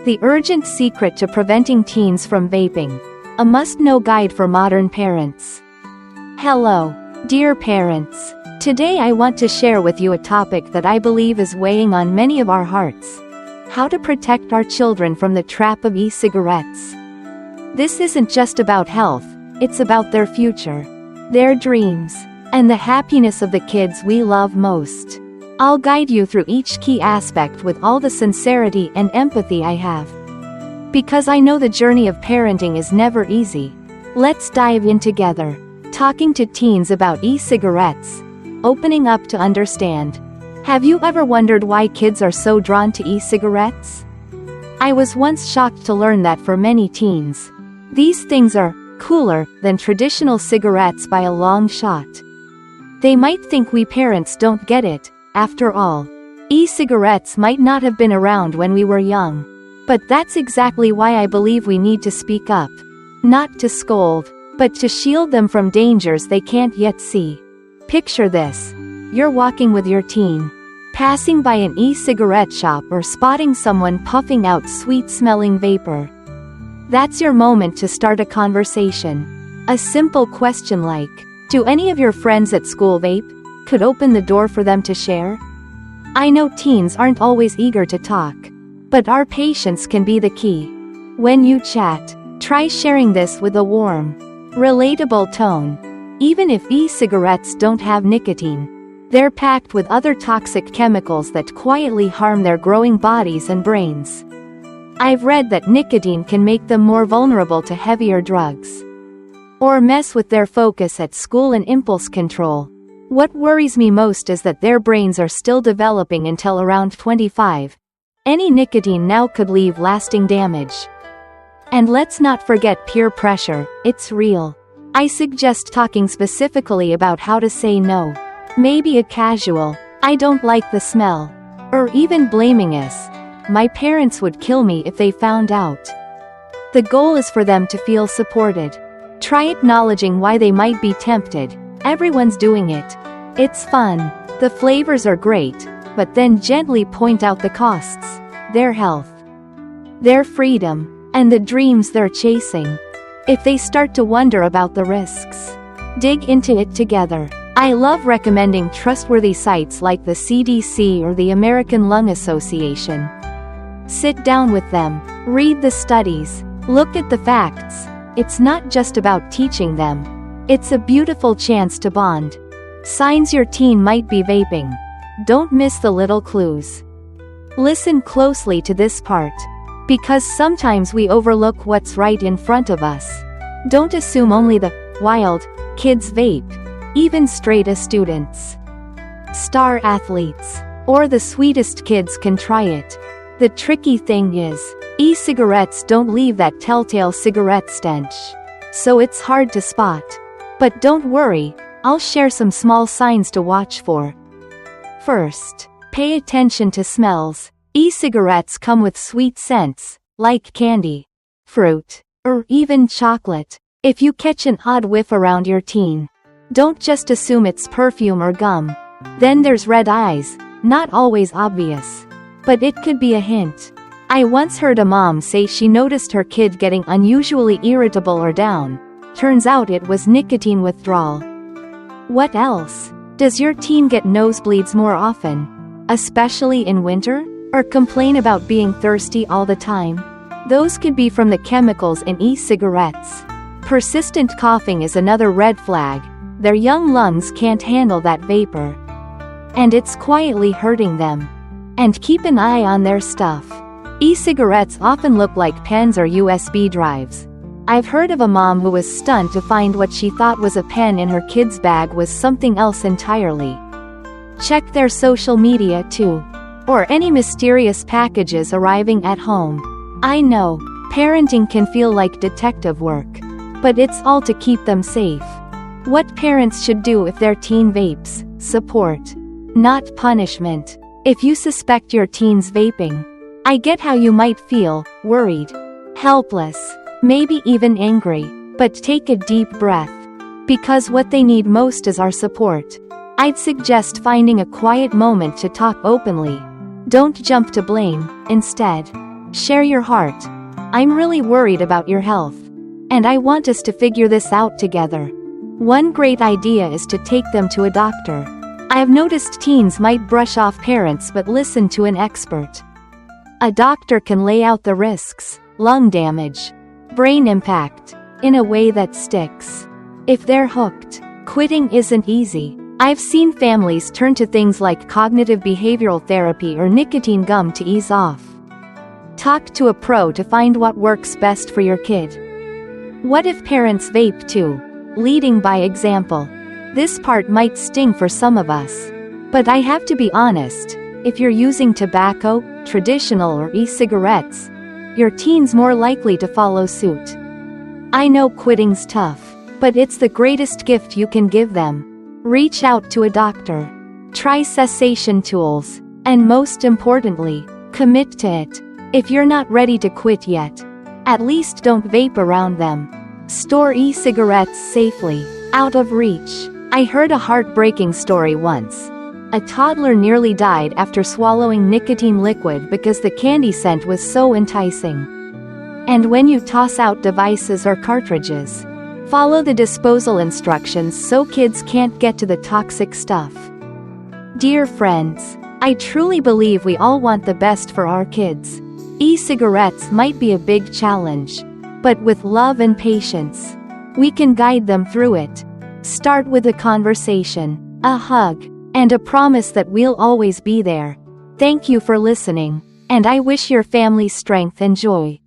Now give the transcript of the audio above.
The urgent secret to preventing teens from vaping. A must-know guide for modern parents. Hello, dear parents. Today I want to share with you a topic that I believe is weighing on many of our hearts. How to protect our children from the trap of e-cigarettes. This isn't just about health, it's about their future, their dreams, and the happiness of the kids we love most. I'll guide you through each key aspect with all the sincerity and empathy I have. Because I know the journey of parenting is never easy. Let's dive in together. Talking to teens about e-cigarettes. Opening up to understand. Have you ever wondered why kids are so drawn to e-cigarettes? I was once shocked to learn that for many teens, these things are cooler than traditional cigarettes by a long shot. They might think we parents don't get it. After all, e-cigarettes might not have been around when we were young. But that's exactly why I believe we need to speak up. Not to scold, but to shield them from dangers they can't yet see. Picture this. You're walking with your teen, passing by an e-cigarette shop or spotting someone puffing out sweet-smelling vapor. That's your moment to start a conversation. A simple question like, "Do any of your friends at school vape?" could open the door for them to share. I know teens aren't always eager to talk, but our patience can be the key. When you chat, try sharing this with a warm, relatable tone. Even if e-cigarettes don't have nicotine, they're packed with other toxic chemicals that quietly harm their growing bodies and brains. I've read that nicotine can make them more vulnerable to heavier drugs, or mess with their focus at school and impulse control. What worries me most is that their brains are still developing until around 25. Any nicotine now could leave lasting damage. And let's not forget peer pressure, it's real. I suggest talking specifically about how to say no. Maybe a casual, "I don't like the smell," or even blaming us, "My parents would kill me if they found out." The goal is for them to feel supported. Try acknowledging why they might be tempted. Everyone's doing it. It's fun. The flavors are great, but then gently point out the costs, their health, their freedom, and the dreams they're chasing. If they start to wonder about the risks, dig into it together. I love recommending trustworthy sites like the CDC or the American Lung Association. Sit down with them, read the studies, look at the facts. It's not just about teaching them. It's a beautiful chance to bond. Signs your teen might be vaping. Don't miss the little clues. Listen closely to this part, because sometimes we overlook what's right in front of us. Don't assume only the wild kids vape. Even straight A students, star athletes, or the sweetest kids can try it. The tricky thing is, e-cigarettes don't leave that telltale cigarette stench, so it's hard to spot. But don't worry, I'll share some small signs to watch for. First, pay attention to smells. E-cigarettes come with sweet scents, like candy, fruit, or even chocolate. If you catch an odd whiff around your teen, don't just assume it's perfume or gum. Then there's red eyes, not always obvious, but it could be a hint. I once heard a mom say she noticed her kid getting unusually irritable or down. Turns out it was nicotine withdrawal. What else? Does your teen get nosebleeds more often, especially in winter, or complain about being thirsty all the time? Those could be from the chemicals in e-cigarettes. Persistent coughing is another red flag. Their young lungs can't handle that vapor, and it's quietly hurting them. And keep an eye on their stuff. E-cigarettes often look like pens or USB drives. I've heard of a mom who was stunned to find what she thought was a pen in her kid's bag was something else entirely. Check their social media too, or any mysterious packages arriving at home. I know, parenting can feel like detective work, but it's all to keep them safe. What parents should do if their teen vapes: support, not punishment. If you suspect your teen's vaping, I get how you might feel worried, helpless, maybe even angry, but take a deep breath. Because what they need most is our support. I'd suggest finding a quiet moment to talk openly. Don't jump to blame, instead, Share your heart. I'm really worried about your health. And I want us to figure this out together. One great idea is to take them to a doctor. I have noticed teens might brush off parents but listen to an expert. A doctor can lay out the risks, lung damage, brain impact, in a way that sticks. If they're hooked, quitting isn't easy. I've seen families turn to things like cognitive behavioral therapy or nicotine gum to ease off. Talk to a pro to find what works best for your kid. What if parents vape too? Leading by example. This part might sting for some of us. But I have to be honest, if you're using tobacco, traditional or e-cigarettes, your teen's more likely to follow suit. I know quitting's tough, but it's the greatest gift you can give them. Reach out to a doctor. Try cessation tools. And most importantly, commit to it. If you're not ready to quit yet, at least don't vape around them. Store e-cigarettes safely, out of reach. I heard a heartbreaking story once. A toddler nearly died after swallowing nicotine liquid because the candy scent was so enticing. And when you toss out devices or cartridges, follow the disposal instructions so kids can't get to the toxic stuff. Dear friends, I truly believe we all want the best for our kids. E-cigarettes might be a big challenge, but with love and patience, we can guide them through it. Start with a conversation, a hug, and a promise that we'll always be there. Thank you for listening, and I wish your family strength and joy.